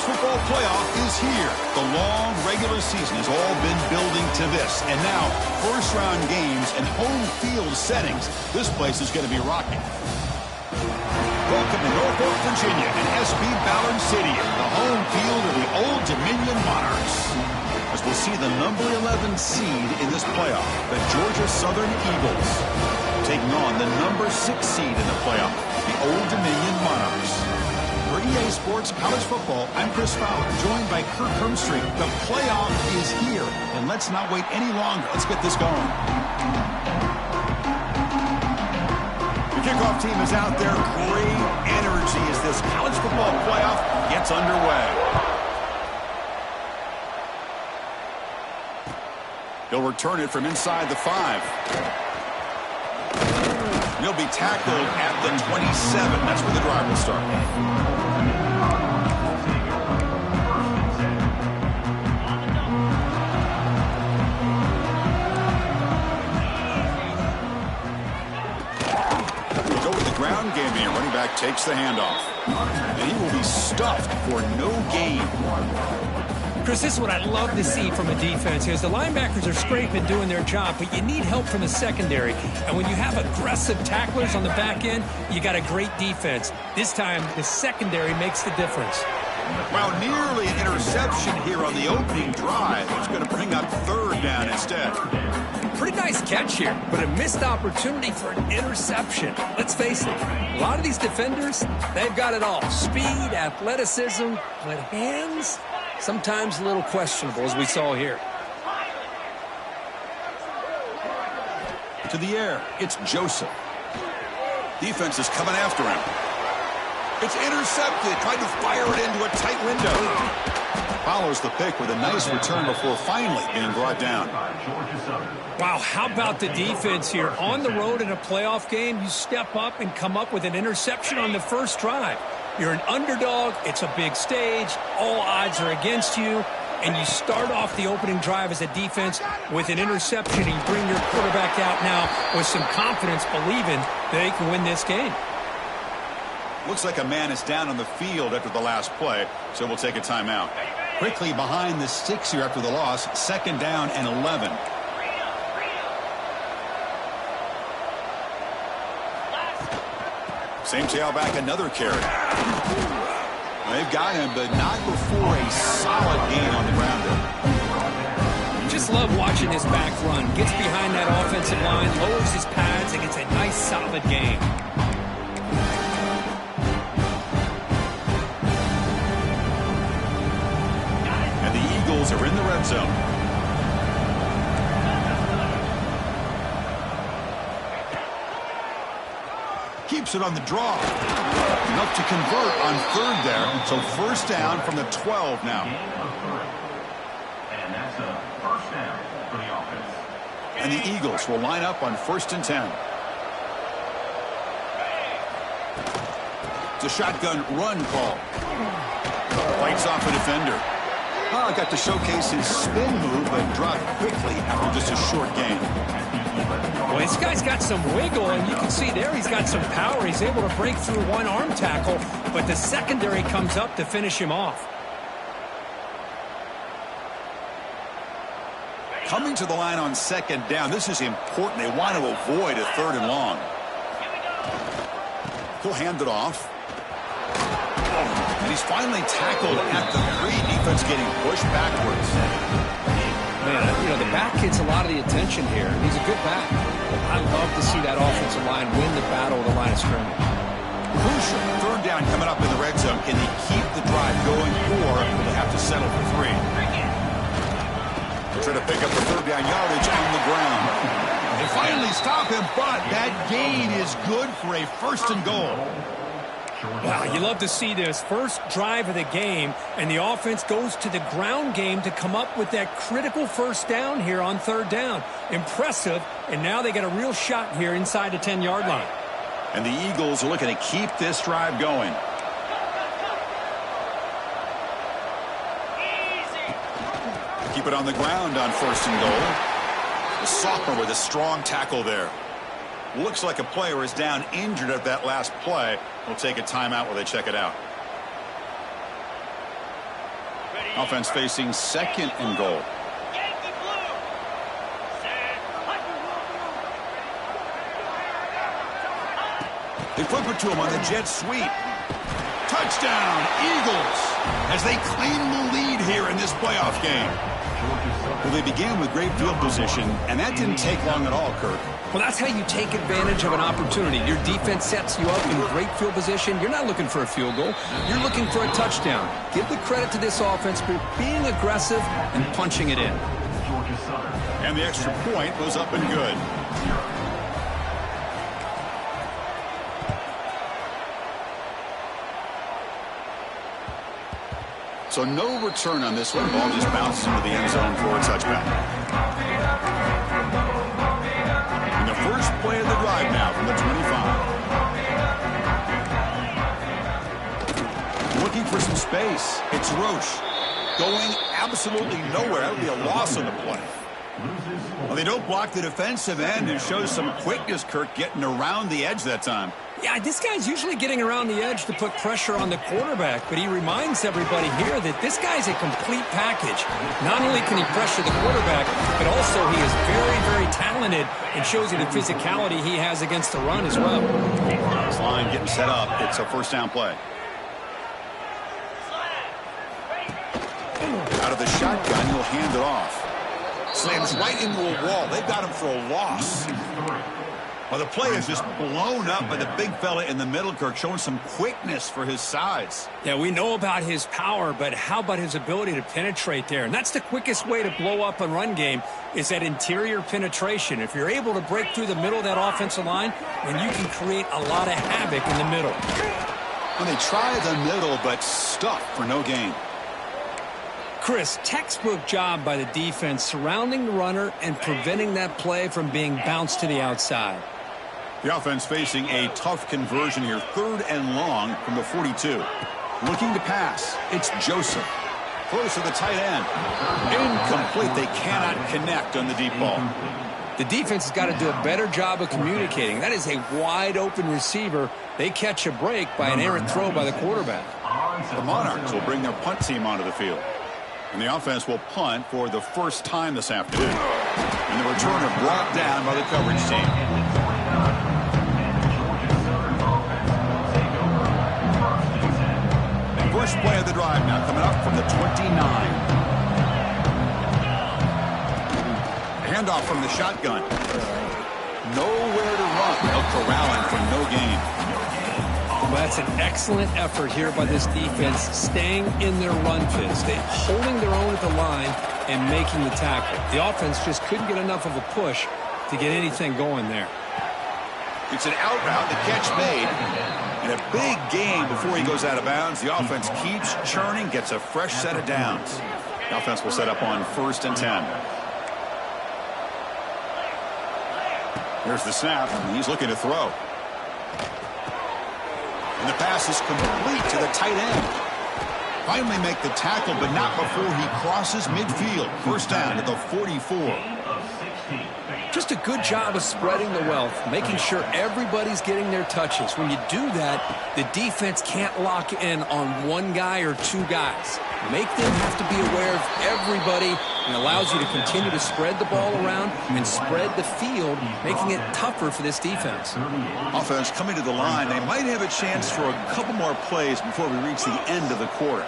football playoff is here. The long regular season has all been building to this. And now, first-round games and home field settings. This place is going to be rocking. Welcome to Norfolk, Virginia, and SB Ballard Stadium, the home field of the Old Dominion Monarchs. As we'll see the number 11 seed in this playoff, the Georgia Southern Eagles, taking on the number 6 seed in the playoff, the Old Dominion Monarchs. For EA Sports College Football, I'm Chris Fowler, joined by Kirk Hermstreet. The playoff is here, and let's not wait any longer. Let's get this going. The kickoff team is out there. Great energy as this college football playoff gets underway. He'll return it from inside the 5. He'll be tackled at the 27. That's where the drive will start. We'll go with the ground game here. Running back takes the handoff. And he will be stuffed for no gain. Chris, this is what I love to see from a defense here. The linebackers are scraping, doing their job, but you need help from the secondary. And when you have aggressive tacklers on the back end, you got a great defense. This time, the secondary makes the difference. Well, nearly an interception here on the opening drive. It's going to bring up third down instead. Pretty nice catch here, but a missed opportunity for an interception. Let's face it, a lot of these defenders, they've got it all. Speed, athleticism, but hands, sometimes a little questionable, as we saw here. To the air, it's Joseph. Defense is coming after him. It's intercepted, trying to fire it into a tight window. Follows the pick with a nice return before finally being brought down. Wow, how about the defense here? On the road in a playoff game, you step up and come up with an interception on the first drive. You're an underdog, it's a big stage, all odds are against you, and you start off the opening drive as a defense with an interception, and you bring your quarterback out now with some confidence, believing they can win this game. Looks like a man is down on the field after the last play, so we'll take a timeout. Quickly behind the sticks here after the loss, 2nd down and 11. Same tailback, another carry. They've got him, but not before a solid gain on the ground there. You just love watching this back run. Gets behind that offensive line, lowers his pads, and gets a nice solid gain. And the Eagles are in the red zone. Keeps it on the draw. Enough to convert on 3rd there. So 1st down from the 12 now. And that's a 1st down for the offense. And the Eagles will line up on 1st and 10. It's a shotgun run call. Fights off a defender. Oh, got to showcase his spin move, but dropped quickly after just a short gain. Well, this guy's got some wiggle, and you can see there he's got some power. He's able to break through one arm tackle, but the secondary comes up to finish him off. Coming to the line on 2nd down, this is important. They want to avoid a 3rd and long. He'll hand it off. And he's finally tackled at the 3. Defense getting pushed backwards. Man, you know, the back gets a lot of the attention here. He's a good back. I love to see that offensive line win the battle of the line of scrimmage. Crucial 3rd down coming up in the red zone. Can they keep the drive going, or will they have to settle for 3? They'll try to pick up the 3rd down yardage on the ground. They finally stop him, but that gain is good for a 1st and goal. Wow, you love to see this first drive of the game, and the offense goes to the ground game to come up with that critical 1st down here on 3rd down. Impressive, and now they got a real shot here inside the 10-yard line. And the Eagles are looking to keep this drive going. Keep it on the ground on 1st and goal. The sophomore with a strong tackle there. Looks like a player is down injured at that last play. We'll take a timeout while they check it out. Offense facing 2nd and goal. They flip it to him on the jet sweep. Touchdown, Eagles, as they claim the lead here in this playoff game. Well, they began with great field position, and that didn't take long at all, Kirk. Well, that's how you take advantage of an opportunity. Your defense sets you up in great field position. You're not looking for a field goal. You're looking for a touchdown. Give the credit to this offense for being aggressive and punching it in. And the extra point was up and good. So no return on this one. Ball just bounces into the end zone for a touchback. And the first play of the drive now from the 25. Looking for some space. It's Roche. Going absolutely nowhere. That would be a loss on the play. Well, they don't block the defensive end and shows some quickness, Kirk, getting around the edge that time. Yeah, this guy's usually getting around the edge to put pressure on the quarterback, but he reminds everybody here that this guy's a complete package. Not only can he pressure the quarterback, but also he is very, very talented and shows you the physicality he has against the run as well. This line getting set up. It's a first down play. Out of the shotgun, he'll hand it off. Slams right into a wall. They've got him for a loss. Well, the play is just blown up by the big fella in the middle, Kirk, showing some quickness for his size. Yeah, we know about his power, but how about his ability to penetrate there? And that's the quickest way to blow up a run game is that interior penetration. If you're able to break through the middle of that offensive line, then you can create a lot of havoc in the middle. Well, they try the middle, but stuck for no gain. Chris, textbook job by the defense surrounding the runner and preventing that play from being bounced to the outside. The offense facing a tough conversion here. 3rd and long from the 42. Looking to pass. It's Joseph. Close to the tight end. Incomplete. They cannot connect on the deep ball. The defense has got to do a better job of communicating. That is a wide open receiver. They catch a break by an errant throw by the quarterback. The Monarchs will bring their punt team onto the field. And the offense will punt for the first time this afternoon. And the returner brought down by the coverage team. And first play of the drive now coming up from the 29. Handoff from the shotgun. Nowhere to run. They'll corral him for no gain. Well, that's an excellent effort here by this defense, staying in their run fits. They're holding their own at the line and making the tackle. The offense just couldn't get enough of a push to get anything going there. It's an out route, the catch made. And a big gain before he goes out of bounds. The offense keeps churning, gets a fresh set of downs. The offense will set up on 1st and 10. There's the snap, and he's looking to throw. And the pass is complete to the tight end. Finally make the tackle, but not before he crosses midfield. First down at the 44. Just a good job of spreading the wealth, making sure everybody's getting their touches. When you do that, the defense can't lock in on one guy or two guys. Make them have to be aware of everybody, and allows you to continue to spread the ball around and spread the field, making it tougher for this defense. Offense coming to the line. They might have a chance for a couple more plays before we reach the end of the quarter.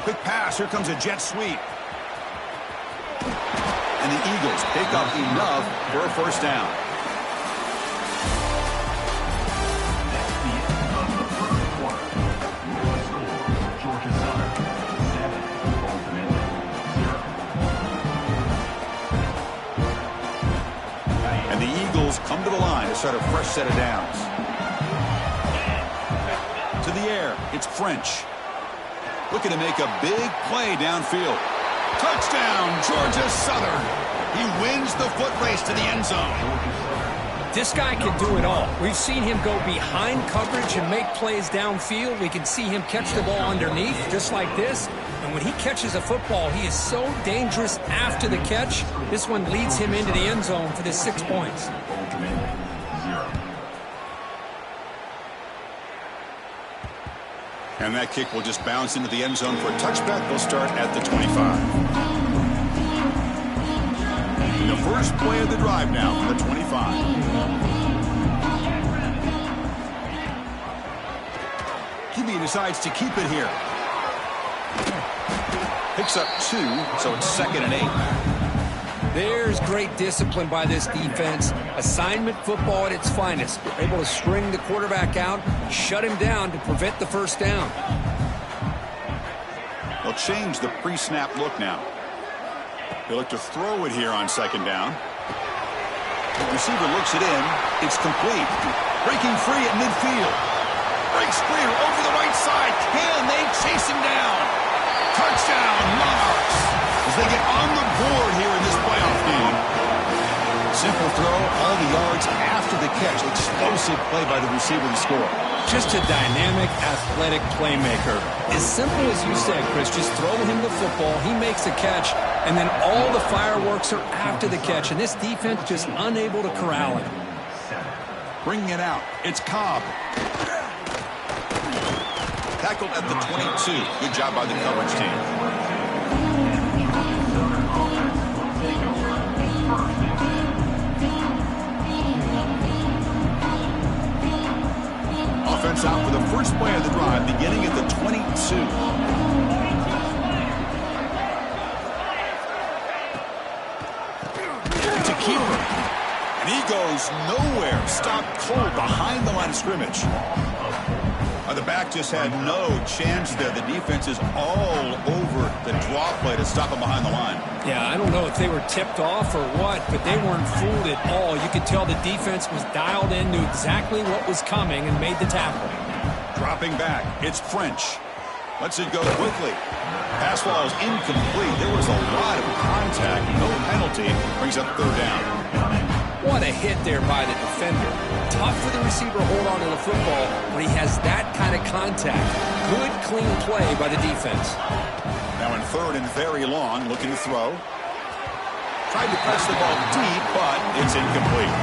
Quick pass. Here comes a jet sweep. And the Eagles pick up enough for a first down. And the Eagles come to the line to start a fresh set of downs. To the air, it's French. Looking to make a big play downfield. Touchdown, Georgia Southern. He wins the foot race to the end zone. This guy can do it all. We've seen him go behind coverage and make plays downfield. We can see him catch the ball underneath, just like this. And when he catches a football, he is so dangerous after the catch. This one leads him into the end zone for the 6 points. And that kick will just bounce into the end zone for a touchback. They'll start at the 25. The first play of the drive now from the 25. QB decides to keep it here. Picks up 2, so it's 2nd and 8. There's great discipline by this defense. Assignment football at its finest. They're able to string the quarterback out, shut him down to prevent the first down. They'll change the pre-snap look now. They look to throw it here on 2nd down. The receiver looks it in. It's complete. Breaking free at midfield. Breaks clear over the right side. Can they chase him down? Touchdown, Monarchs, as they get on the board here in this playoff game. Simple throw, all the yards after the catch. Explosive play by the receiver to score. Just a dynamic, athletic playmaker. As simple as you said, Chris, just throw him the football, he makes a catch, and then all the fireworks are after the catch, and this defense just unable to corral him. Bringing it out, it's Cobb. Tackled at the 22. Good job by the coverage team. Offense out for the first play of the drive, beginning at the 22. To keeper. And he goes nowhere. Stopped cold behind the line of scrimmage. The back just had no chance there. The defense is all over the draw play to stop him behind the line. Yeah, I don't know if they were tipped off or what, but they weren't fooled at all. You could tell the defense was dialed in, knew exactly what was coming, and made the tackle. Dropping back, it's French. Lets it go quickly. Pass ball is incomplete. There was a lot of contact. No penalty. Brings up 3rd down. What a hit there by the defender. Tough for the receiver to hold on to the football when he has that kind of contact. Good, clean play by the defense. Now in 3rd and very long, looking to throw. Tried to press the ball deep, but it's incomplete.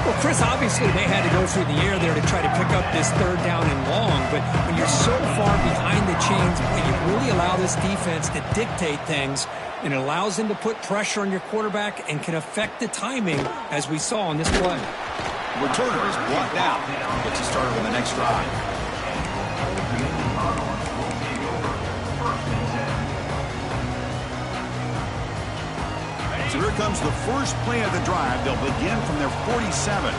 Well, Chris, obviously they had to go through the air there to try to pick up this 3rd down and long, but when you're so far behind the chains, you really allow this defense to dictate things, and it allows them to put pressure on your quarterback and can affect the timing, as we saw on this play. Returner is brought down. Gets you started on the next drive. So here comes the first play of the drive. They'll begin from their 47.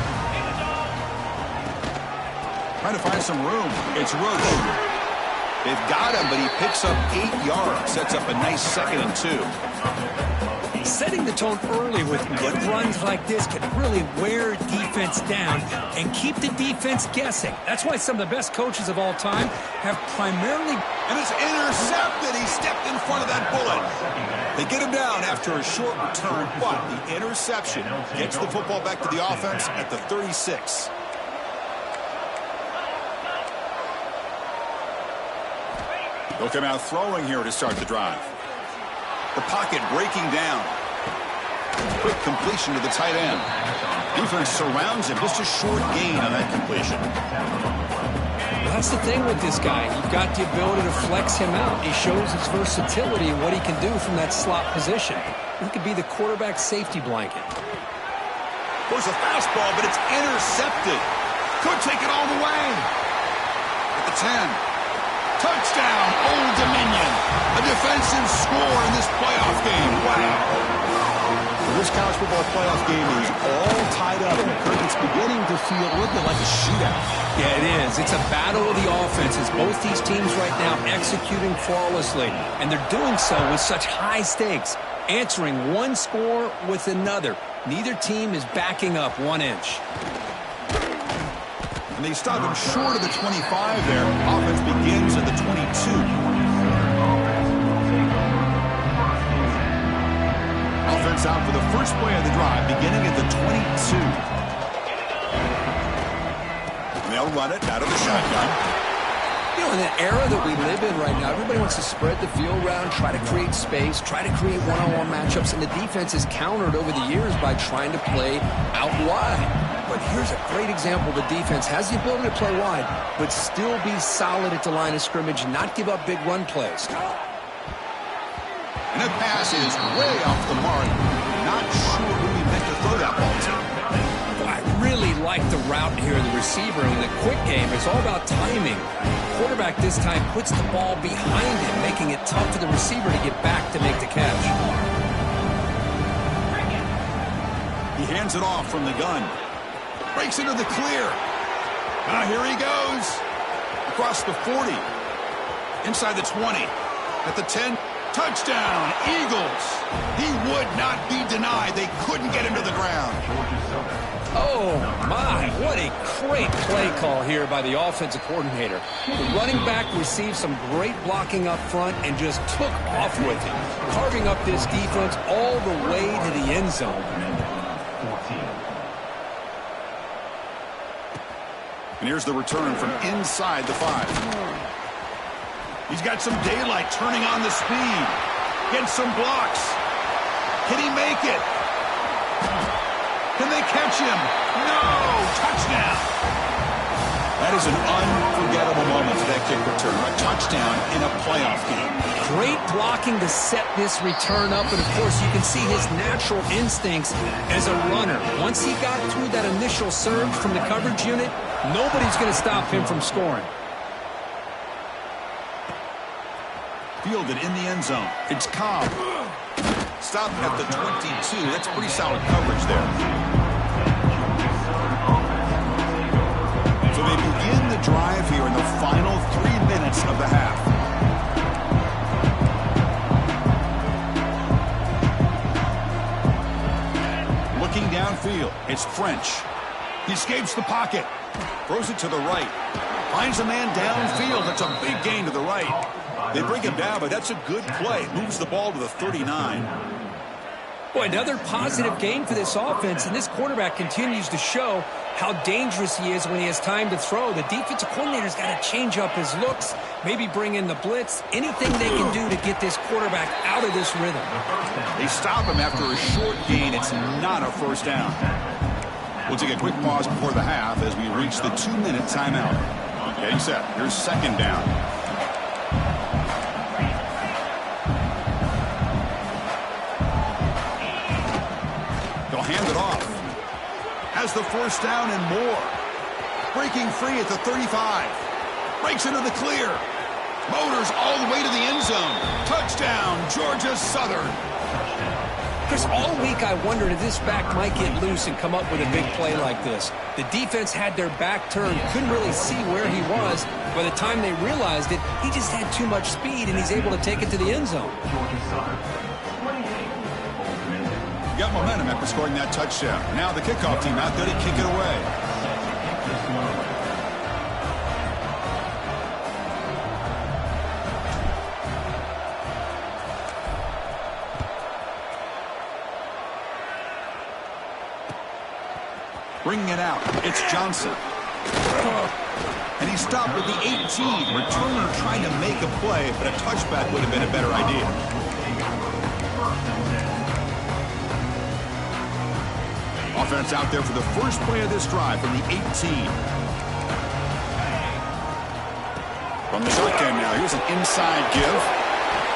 Trying to find some room. It's Roche. They've got him, but he picks up 8 yards. Sets up a nice 2nd and 2. Setting the tone early with good runs like this can really wear defense down and keep the defense guessing. That's why some of the best coaches of all time have primarily... And it's intercepted. He stepped in front of that bullet. They get him down after a short return, but the interception gets the football back to the offense at the 36. They'll come out throwing here to start the drive. The pocket breaking down. Quick completion to the tight end. Defense surrounds him. Just a short gain on that completion. Well, that's the thing with this guy. You've got the ability to flex him out. He shows his versatility and what he can do from that slot position. He could be the quarterback safety blanket. There's a fastball, but it's intercepted. Could take it all the way. At the 10. Touchdown, Old Dominion. A defensive score in this playoff game. Wow. This college football playoff game is all tied up. It's beginning to feel a little bit like a shootout. Yeah, it is. It's a battle of the offenses. Both these teams right now executing flawlessly, and they're doing so with such high stakes, answering one score with another. Neither team is backing up 1 inch. And they stop him short of the 25 there. Offense begins at the 22. Offense out for the first play of the drive, beginning at the 22. And they'll run it out of the shotgun. You know, in the era that we live in right now, everybody wants to spread the field around, try to create space, try to create one-on-one matchups, and the defense is countered over the years by trying to play out wide. But here's a great example. The defense has the ability to play wide, but still be solid at the line of scrimmage and not give up big run plays. And the pass is way off the mark. Not sure who he meant to throw that ball to. Well, I really like the route here of the receiver. In the quick game, it's all about timing. The quarterback this time puts the ball behind him, making it tough for the receiver to get back to make the catch. He hands it off from the gun. Breaks into the clear. Here he goes. Across the 40. Inside the 20. At the 10. Touchdown, Eagles. He would not be denied. They couldn't get him to the ground. Oh, my. What a great play call here by the offensive coordinator. The running back received some great blocking up front and just took off with it, carving up this defense all the way to the end zone. And here's the return from inside the 5. He's got some daylight turning on the speed. Gets some blocks. Can he make it? Can they catch him? No! Touchdown! That is an unforgettable moment for that kick return. A touchdown in a playoff game. Great blocking to set this return up, and of course you can see his natural instincts as a runner. Once he got through that initial surge from the coverage unit, nobody's going to stop him from scoring. Fielded in the end zone. It's Cobb. Stopped at the 22. That's pretty solid coverage there. So they begin the drive here in the final 3 minutes of the half. Looking downfield, it's French. He escapes the pocket. Throws it to the right. Finds a man downfield. That's a big gain to the right. They bring him down, but that's a good play. Moves the ball to the 39. Boy, another positive game for this offense, and this quarterback continues to show how dangerous he is when he has time to throw. The defensive coordinator's got to change up his looks, maybe bring in the blitz, anything they can do to get this quarterback out of this rhythm. They stop him after a short gain. It's not a first down. We'll take a quick pause before the half as we reach the 2-minute timeout. Getting set. Here's second down. Hand it off. Has the first down and more. Breaking free at the 35. Breaks into the clear. Motors all the way to the end zone. Touchdown, Georgia Southern. Chris, all week I wondered if this back might get loose and come up with a big play like this. The defense had their back turned, couldn't really see where he was. By the time they realized it, he just had too much speed, and he's able to take it to the end zone. Got momentum after scoring that touchdown. Now the kickoff team out there to kick it away. Bringing it out. It's Johnson. And he stopped with the 18. Returner trying to make a play, but a touchback would have been a better idea. Offense out there for the first play of this drive from the 18. From the shotgun now, here's an inside give.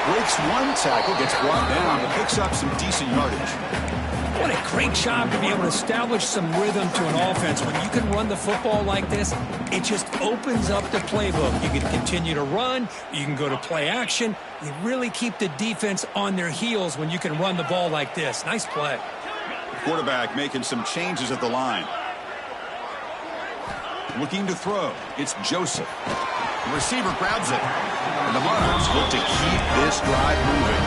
Breaks one tackle, gets brought down, but picks up some decent yardage. What a great job to be able to establish some rhythm to an offense. When you can run the football like this, it just opens up the playbook. You can continue to run. You can go to play action. You really keep the defense on their heels when you can run the ball like this. Nice play. Quarterback making some changes at the line. Looking to throw. It's Joseph. The receiver grabs it. And the Monarchs look to keep this drive moving.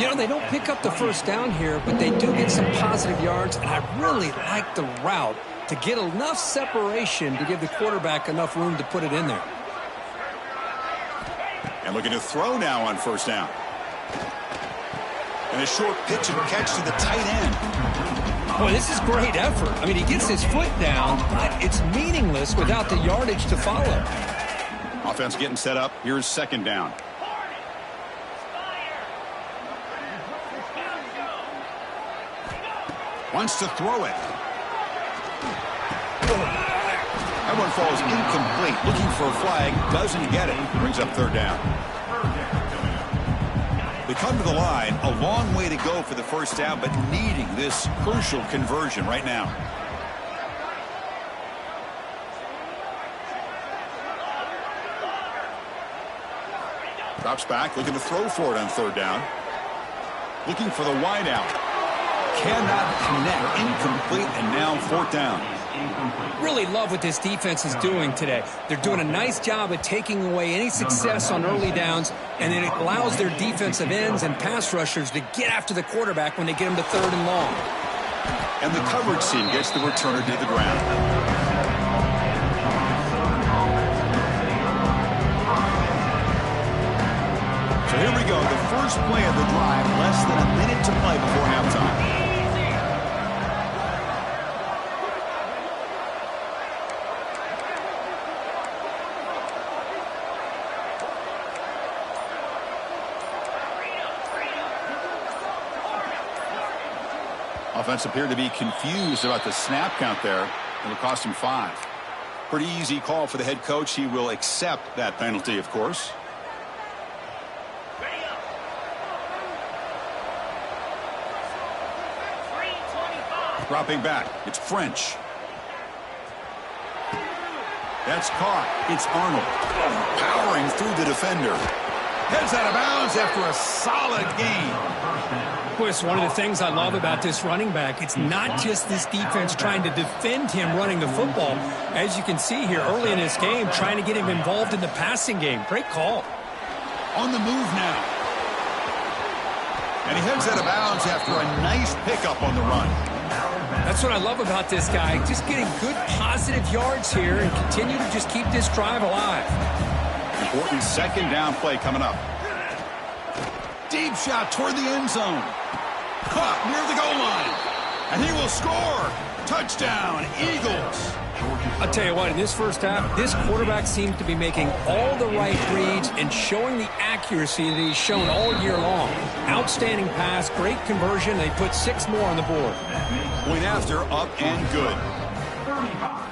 You know, they don't pick up the first down here, but they do get some positive yards, and I really like the route to get enough separation to give the quarterback enough room to put it in there. And looking to throw now on first down. And a short pitch and catch to the tight end. Boy, this is great effort. I mean, he gets his foot down, but it's meaningless without the yardage to follow. Offense getting set up. Here's second down. Wants to throw it. That one falls incomplete. Looking for a flag. Doesn't get it. Brings up third down. They come to the line. A long way to go for the first down, but needing this crucial conversion right now. Drops back, looking to throw for it on third down. Looking for the wide out. Cannot connect. Incomplete, and now fourth down. Really love what this defense is doing today. They're doing a nice job of taking away any success on early downs, and then it allows their defensive ends and pass rushers to get after the quarterback when they get him to third and long. And the coverage team gets the returner to the ground. So here we go, the first play of the drive, less than a minute to play before halftime. Offense appeared to be confused about the snap count there. It'll cost him 5. Pretty easy call for the head coach. He will accept that penalty, of course. Dropping back. It's French. That's caught. It's Arnold. Powering through the defender. Heads out of bounds after a solid gain. Chris, one of the things I love about this running back, it's not just this defense trying to defend him running the football. As you can see here early in this game, trying to get him involved in the passing game. Great call. On the move now. And he heads out of bounds after a nice pickup on the run. That's what I love about this guy. Just getting good positive yards here and continue to just keep this drive alive. Important second down play coming up. Deep shot toward the end zone. Caught near the goal line. And he will score. Touchdown, Eagles. I'll tell you what, in this first half, this quarterback seems to be making all the right reads and showing the accuracy that he's shown all year long. Outstanding pass, great conversion. They put 6 more on the board. Point after, up and good. 35.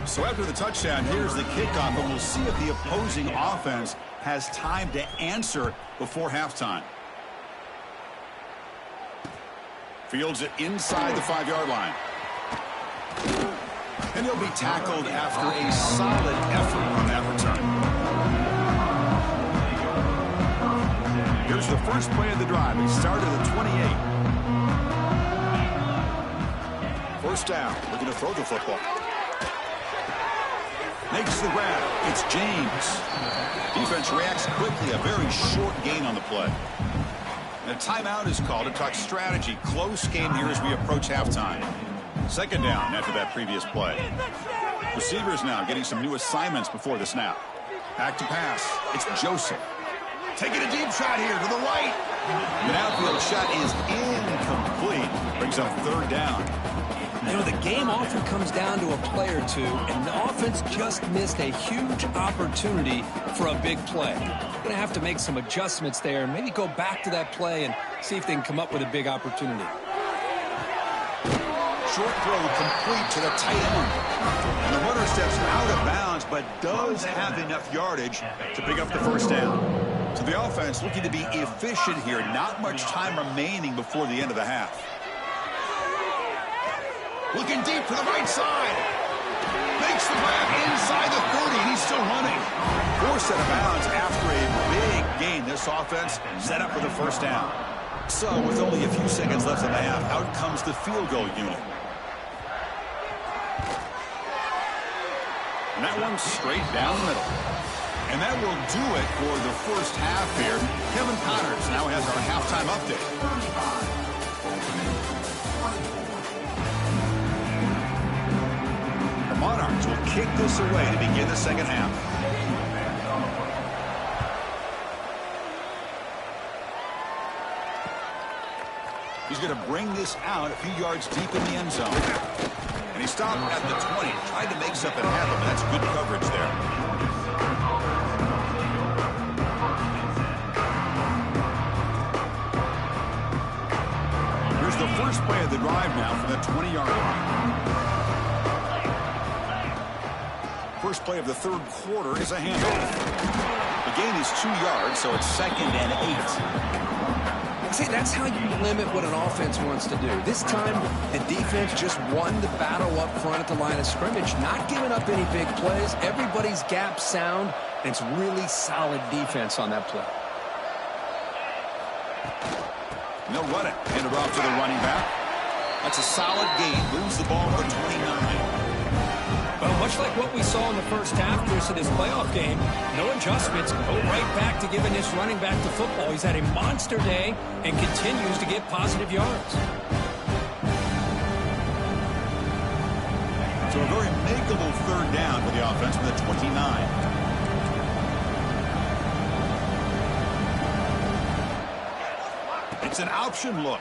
So after the touchdown, here's the kickoff, and we'll see if the opposing offense has time to answer before halftime. Fields it inside the 5-yard line. And he'll be tackled after a solid effort on that return. Here's the first play of the drive. He started at 28. First down, looking to throw the football. Makes the grab. It's James. Defense reacts quickly. A very short gain on the play. And a timeout is called to talk strategy. Close game here as we approach halftime. Second down after that previous play. Receivers now getting some new assignments before the snap. Back to pass. It's Joseph. Taking a deep shot here to the right. The outfield shot is incomplete. Brings up third down. You know, the game often comes down to a play or two, and the offense just missed a huge opportunity for a big play. Going to have to make some adjustments there and maybe go back to that play and see if they can come up with a big opportunity. Short throw complete to the tight end. And the runner steps out of bounds, but does have enough yardage to pick up the first down. So the offense looking to be efficient here. Not much time remaining before the end of the half. Looking deep to the right side. Makes the grab inside the 30, and he's still running. Forced out of bounds after a big gain. This offense set up for the first down. So with only a few seconds left in the half, out comes the field goal unit. And that one's straight down the middle. And that will do it for the first half here. Kevin Connors now has our halftime update. The Monarchs will kick this away to begin the second half. He's going to bring this out a few yards deep in the end zone. And he stopped at the 20. Tried to make something happen, but that's good coverage there. Here's the first play of the drive now from the 20-yard line. First play of the third quarter is a handoff. The gain is 2 yards, so it's 2nd and 8. See, that's how you limit what an offense wants to do. This time, the defense just won the battle up front at the line of scrimmage, not giving up any big plays. Everybody's gap sound, and it's really solid defense on that play. And they'll run it. Hand it off to the running back. That's a solid gain. Moves the ball to the 29. Well, much like what we saw in the first half, Chris, of this playoff game, no adjustments, go right back to giving this running back the football. He's had a monster day and continues to get positive yards. So a very makeable third down for the offense from the 29. It's an option look.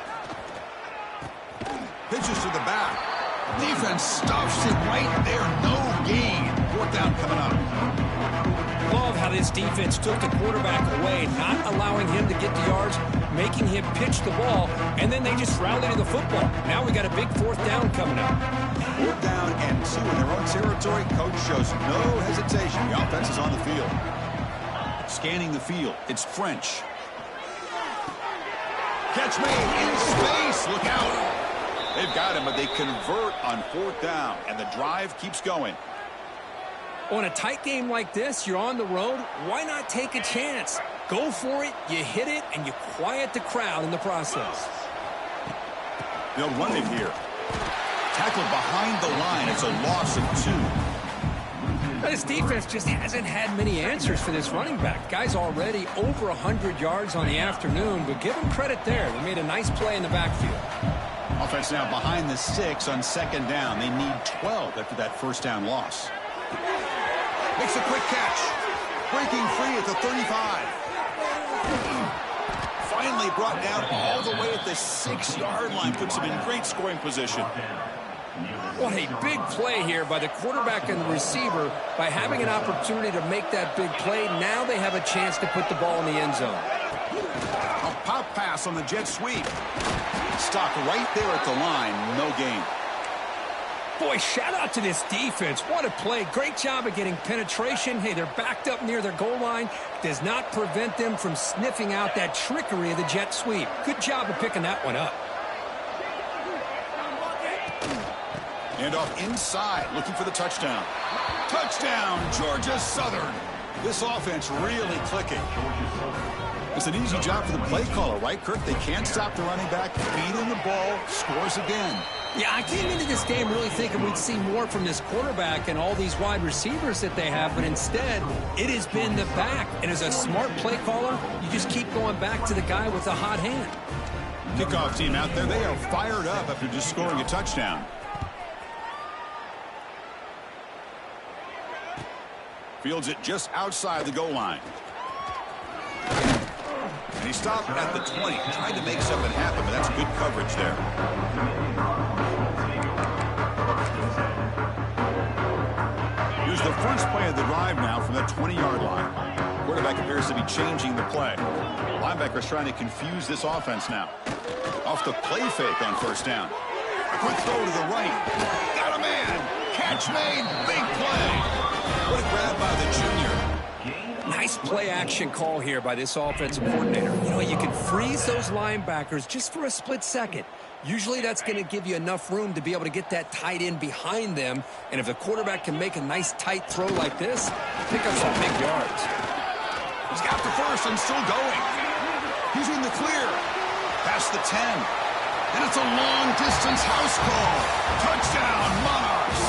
Pitches to the back. Defense stuffs it right there. No gain. Fourth down coming up. Love how this defense took the quarterback away, not allowing him to get the yards, making him pitch the ball, and then they just rallied to the football. Now we got a big fourth down coming up. Fourth down and 2 in their own territory. Coach shows no hesitation. The offense is on the field. Scanning the field. It's French. Catch made in space. Look out. They've got him, but they convert on fourth down, and the drive keeps going. On a tight game like this, you're on the road. Why not take a chance? Go for it, you hit it, and you quiet the crowd in the process. They'll run it here. Tackled behind the line. It's a loss of 2. This defense just hasn't had many answers for this running back. Guy's already over 100 yards on the afternoon, but give him credit there. They made a nice play in the backfield. Offense now behind the 6 on second down. They need 12 after that first down loss. Makes a quick catch. Breaking free at the 35. Finally brought down all the way at the 6-yard line. Puts him in great scoring position. What a big play here by the quarterback and the receiver. By having an opportunity to make that big play, now they have a chance to put the ball in the end zone. A pop pass on the jet sweep. Stopped right there at the line. No gain. Boy, shout out to this defense. What a play. Great job of getting penetration. Hey, they're backed up near their goal line. Does not prevent them from sniffing out that trickery of the jet sweep. Good job of picking that one up. And off inside, looking for the touchdown. Touchdown, Georgia Southern. This offense really clicking. It's an easy job for the play caller, right, Kirk? They can't stop the running back, feed him the ball, scores again. Yeah, I came into this game really thinking we'd see more from this quarterback and all these wide receivers that they have, but instead, it has been the back. And as a smart play caller, you just keep going back to the guy with the hot hand. Kickoff team out there, they are fired up after just scoring a touchdown. Fields it just outside the goal line. And he stopped at the 20. Tried to make something happen, but that's good coverage there. Here's the first play of the drive now from the 20-yard line. Quarterback appears to be changing the play. Linebackers trying to confuse this offense now. Off the play fake on first down. A quick throw to the right. Got a man. Catch made. Big play. What a grab by the junior. Nice play action call here by this offensive coordinator. You know, you can freeze those linebackers just for a split second. Usually that's going to give you enough room to be able to get that tight end behind them. And if the quarterback can make a nice tight throw like this, pick up some big yards. He's got the first and still going. He's in the clear. Past the 10. And it's a long-distance house call. Touchdown, Monarchs.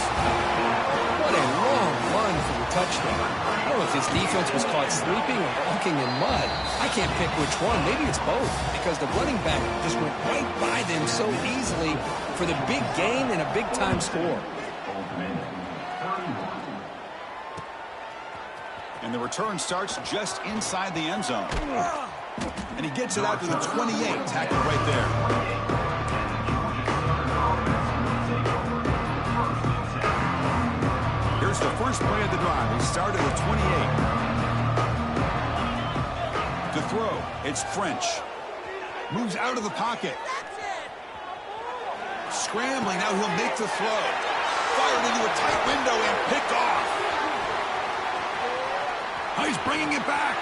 What a long run for the touchdown. I don't know if this defense was caught sleeping or walking in mud. I can't pick which one. Maybe it's both, because the running back just went right by them so easily for the big gain and a big-time score. And the return starts just inside the end zone. And he gets it out to the 28. Tackled right there. Here's the first play of the drive. He started at 28. To throw, it's French. Moves out of the pocket. Scrambling, now he'll make the throw. Fired into a tight window and picked off. Oh, he's bringing it back.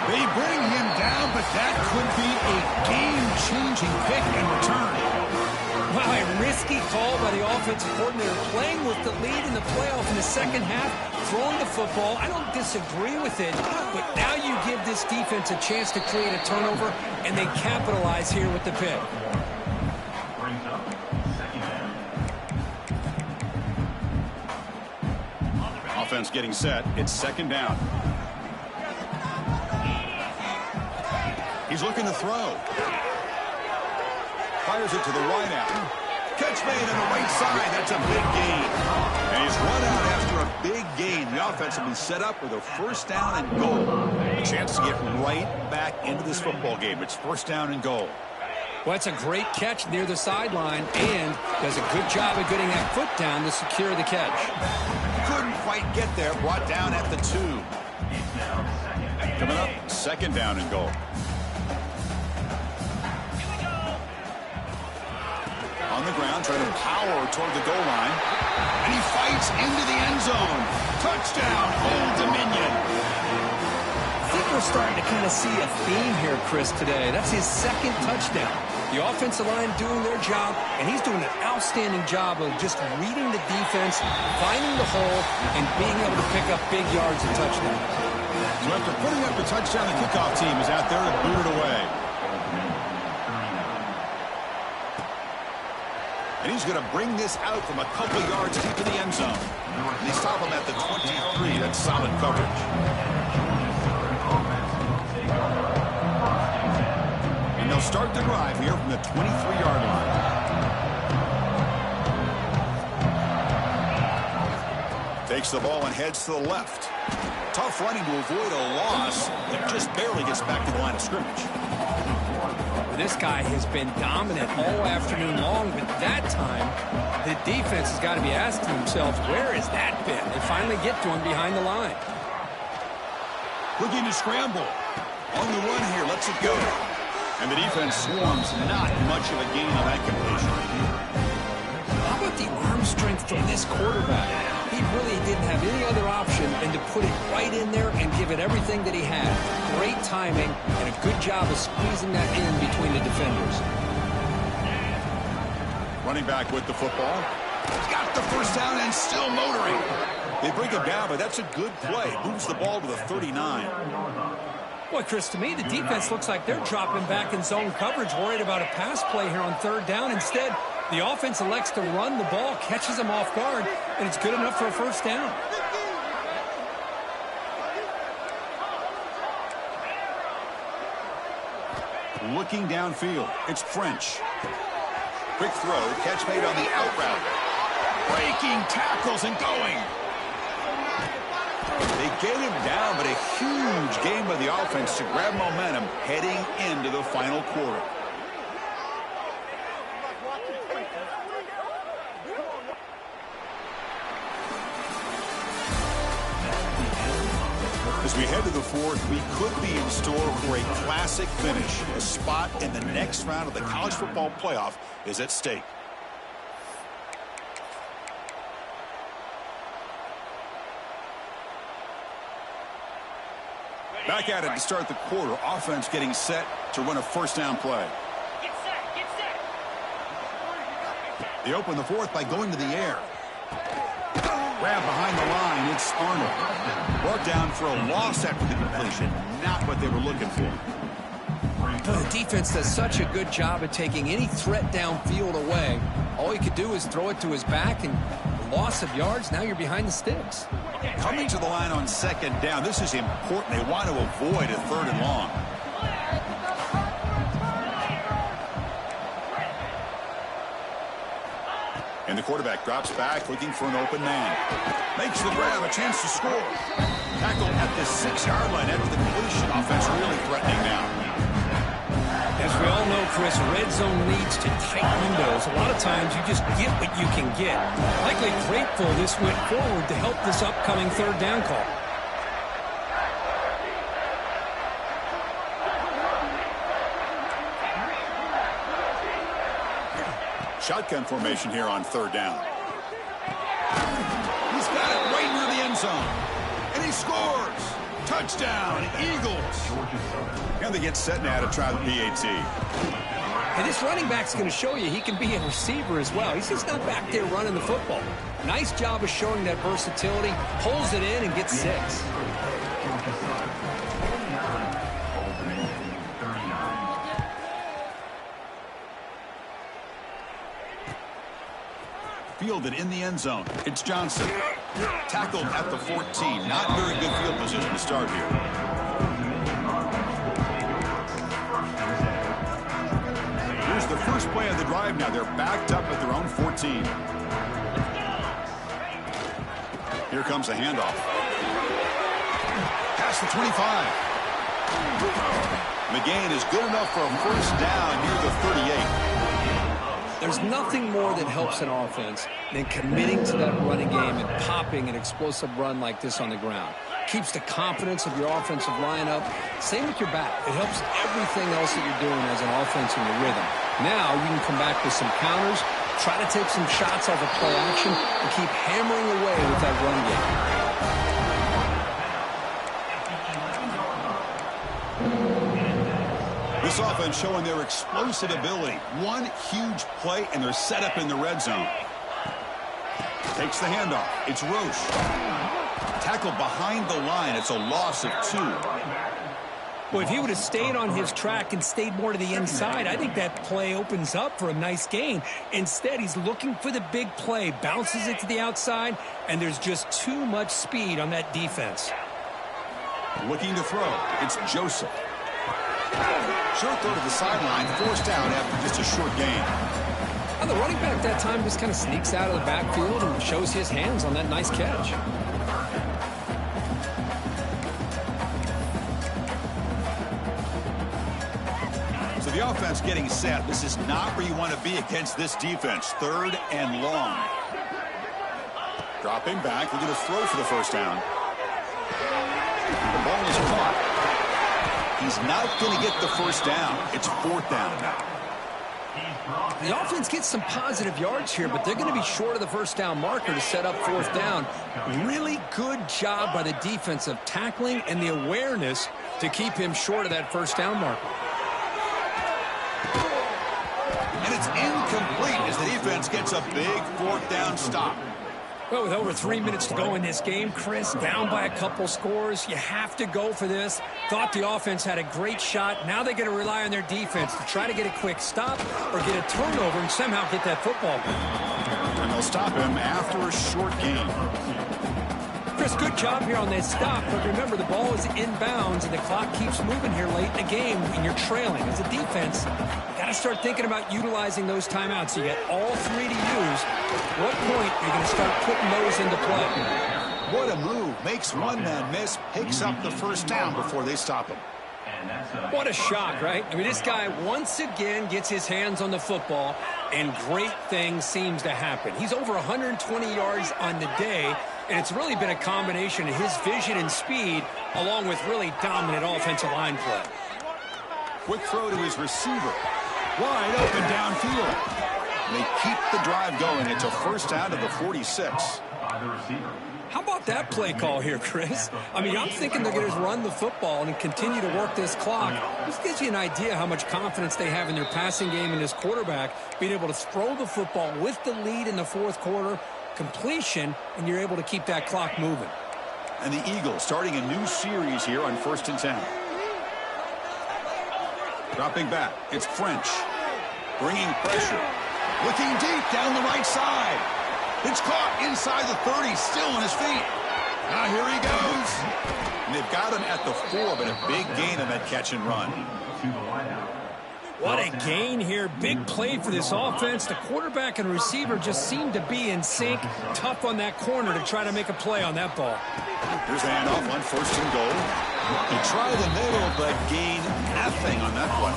They bring him down, but that could be a game-changing pick and return. Wow, a risky call by the offensive coordinator, playing with the lead in the playoff in the second half, throwing the football. I don't disagree with it, but now you give this defense a chance to create a turnover, and they capitalize here with the pick. Brings up second down. Offense getting set. It's second down. He's looking to throw. Fires it to the wide out. Catch made on the right side. That's a big gain. And he's run out after a big gain. The offense will be set up with a first down and goal. A chance to get right back into this football game. It's first down and goal. Well, that's a great catch near the sideline, and does a good job of getting that foot down to secure the catch. Couldn't quite get there. Brought down at the 2. Coming up, second down and goal. On the ground, trying to power toward the goal line. And he fights into the end zone. Touchdown, Old Dominion. I think we're starting to kind of see a theme here, Chris, today. That's his second touchdown. The offensive line doing their job, and he's doing an outstanding job of just reading the defense, finding the hole, and being able to pick up big yards and touchdowns. So after putting up the touchdown, the kickoff team is out there to boot it away. And he's going to bring this out from a couple yards deep in the end zone. And they stop him at the 23. That's solid coverage. And they'll start the drive here from the 23-yard line. Takes the ball and heads to the left. Tough running to avoid a loss. It just barely gets back to the line of scrimmage. This guy has been dominant all afternoon long, but that time, the defense has got to be asking themselves, where has that been? They finally get to him behind the line. Looking to scramble. On the run here, lets it go. And the defense swarms, not much of a gain on that completion. How about the arm strength from this quarterback? He really didn't have any other option than to put it right in there and give it everything that he had. Great timing and a good job of squeezing that in between the defenders. Running back with the football. Got the first down and still motoring. They bring him down, but that's a good play. Moves the ball to the 39. Boy, Chris, to me, the defense looks like they're dropping back in zone coverage, worried about a pass play here on third down. Instead, the offense elects to run the ball, catches them off guard, and it's good enough for a first down. Looking downfield, it's French. Quick throw, catch made on the out route. Breaking tackles and going. They get him down, but a huge game by the offense to grab momentum heading into the final quarter. As we head to the fourth, we could be in store for a classic finish. A spot in the next round of the college football playoff is at stake. Back at it to start the quarter. Offense getting set to run a first down play. Get set, get set. They open the fourth by going to the air. Grab behind the line. It's Arnold. Brought down for a loss after the completion. Not what they were looking for. The defense does such a good job of taking any threat downfield away. All he could do is throw it to his back, and loss of yards, now you're behind the sticks. Coming to the line on second down. This is important. They want to avoid a third and long. And the quarterback drops back, looking for an open man. Makes the grab, a chance to score. Tackled at the 6-yard line after the completion. Offense really threatening now. As we all know, Chris, red zone leads to tight windows. A lot of times you just get what you can get. Likely grateful this went forward to help this upcoming third down call. Shotgun formation here on third down. He's got it right near the end zone. And he scores. Touchdown, Eagles. And they get set now to try the PAT. And this running back's going to show you he can be a receiver as well. He's just not back there running the football. Nice job of showing that versatility. Pulls it in and gets 6. Fielded in the end zone. It's Johnson. Tackled at the 14. Not very good field position to start here. Here's the first play of the drive now. They're backed up at their own 14. Here comes a handoff. Past the 25. McGain is good enough for a first down near the 38. There's nothing more that helps an offense than committing to that running game and popping an explosive run like this on the ground. Keeps the confidence of your offensive lineup. Same with your back. It helps everything else that you're doing as an offense in your rhythm. Now you can come back with some counters, try to take some shots off of play action, and keep hammering away with that run game. This offense showing their explosive ability. One huge play, and they're set up in the red zone. Takes the handoff. It's Roche. Tackled behind the line. It's a loss of 2. Well, if he would have stayed on his track and stayed more to the inside, I think that play opens up for a nice gain. Instead, he's looking for the big play, bounces it to the outside, and there's just too much speed on that defense. Looking to throw. It's Joseph. Short throw to the sideline, forced out after just a short gain. And the running back that time just kind of sneaks out of the backfield and shows his hands on that nice catch. So the offense getting set. This is not where you want to be against this defense. Third and long. Dropping back, looking to throw for the first down. The ball is caught. He's not going to get the first down. It's fourth down now. The offense gets some positive yards here, but they're going to be short of the first down marker to set up fourth down. Really good job by the defense of tackling and the awareness to keep him short of that first down marker. And it's incomplete as the defense gets a big fourth down stop. Well, with over 3 minutes to go in this game, Chris, down by a couple scores, you have to go for this. Thought the offense had a great shot. Now they got to rely on their defense to try to get a quick stop or get a turnover and somehow get that football back. And they'll stop him after a short gain. Chris, good job here on that stop, but remember the ball is inbounds and the clock keeps moving here late in the game and you're trailing. As a defense, you got to start thinking about utilizing those timeouts. You get all 3 to use. At what point are you going to start putting those into play? What a move. Makes one man miss, picks up the first down before they stop him. What a shot, right? I mean, this guy once again gets his hands on the football, and great things seems to happen. He's over 120 yards on the day, and it's really been a combination of his vision and speed, along with really dominant offensive line play. Quick throw to his receiver. Wide open downfield. They keep the drive going. It's a first down to the 46. How about that play call here, Chris? I mean, I'm thinking they're going to run the football and continue to work this clock. This gives you an idea how much confidence they have in their passing game and this quarterback being able to throw the football with the lead in the fourth quarter, completion, and you're able to keep that clock moving. And the Eagles starting a new series here on 1st and 10. Dropping back. It's French. Bringing pressure. Looking deep down the right side. It's caught inside the 30, still on his feet. Now here he goes. And they've got him at the 4, but a big gain on that catch and run. What a gain here. Big play for this offense. The quarterback and receiver just seem to be in sync. Tough on that corner to try to make a play on that ball. Here's the handoff on 1st and goal. He tried the middle, but gained nothing on that one.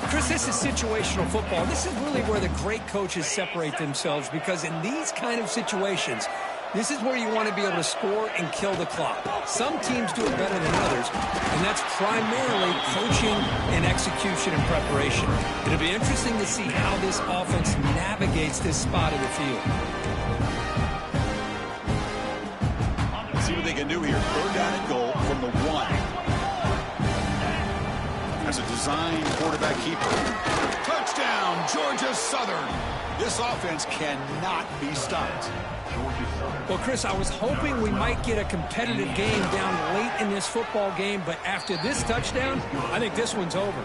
Chris, this is situational football. This is really where the great coaches separate themselves, because in these kind of situations, this is where you want to be able to score and kill the clock. Some teams do it better than others, and that's primarily coaching and execution and preparation. It'll be interesting to see how this offense navigates this spot of the field. Let's see what they can do here. 3rd down and goal from the 1. As a design quarterback keeper. Touchdown, Georgia Southern. This offense cannot be stopped. Well, Chris, I was hoping we might get a competitive game down late in this football game, but after this touchdown, I think this one's over.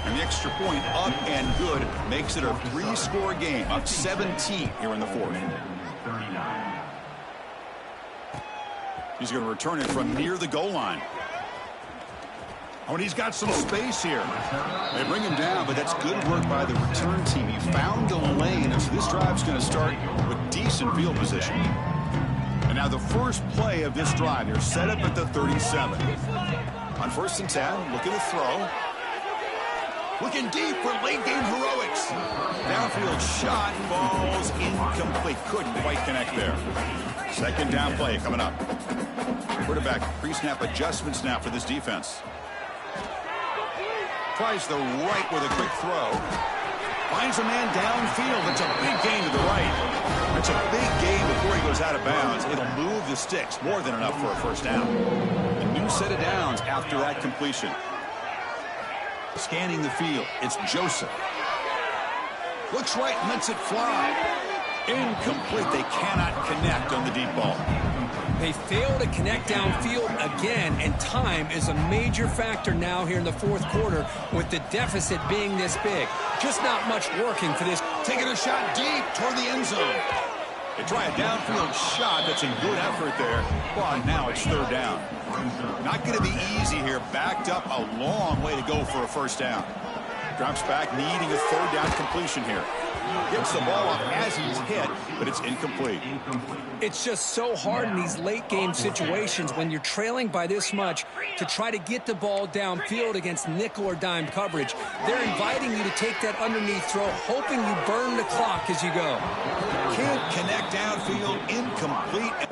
And the extra point up and good makes it a 3-score game, up 17 here in the 4th. He's going to return it from near the goal line. Oh, and he's got some space here. They bring him down, but that's good work by the return team. He found the lane, and so this drive's going to start with decent field position. And now the first play of this drive, they're set up at the 37. On 1st and 10, looking to throw. Looking deep for late-game heroics. Downfield shot falls incomplete. Couldn't quite connect there. 2nd down play coming up. Quarterback pre-snap adjustments now for this defense. Tries the right with a quick throw. Finds a man downfield. It's a big gain to the right. It's a big gain before he goes out of bounds. It'll move the sticks. More than enough for a 1st down. A new set of downs after that completion. Scanning the field. It's Joseph. Looks right and lets it fly. Incomplete. They cannot connect on the deep ball. They fail to connect downfield again, and time is a major factor now here in the 4th quarter with the deficit being this big. Just not much working for this. Taking a shot deep toward the end zone. They try a downfield shot. That's a good effort there. But now it's 3rd down. Not going to be easy here. Backed up a long way to go for a 1st down. Drops back, needing a 3rd down completion here. Gets the ball off as he's hit, but it's incomplete. It's just so hard in these late-game situations when you're trailing by this much to try to get the ball downfield against nickel or dime coverage. They're inviting you to take that underneath throw, hoping you burn the clock as you go. Can't connect downfield, incomplete.